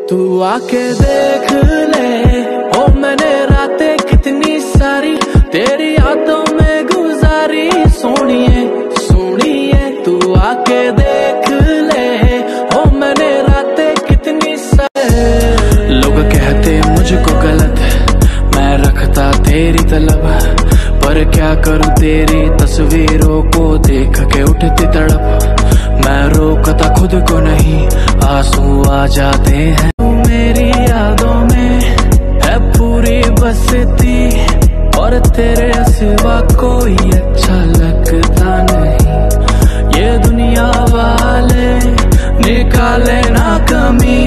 तू आके देख ले, ओ मैंने रातें कितनी सारी तेरी यादों में गुजारी। सोनिए सोनिए तू आके देख ले, ओ मैंने रातें कितनी सारी। लोग कहते मुझको गलत, मैं रखता तेरी तलब, पर क्या करूं तेरी तस्वीरों को देख के उठती तड़प। मैं रोकता खुद को नहीं, आंसू आ जाते हैं। मेरी यादों में है पूरी बसती, और तेरे सिवा कोई अच्छा लगता नहीं। ये दुनिया वाले निकाले ना कमी।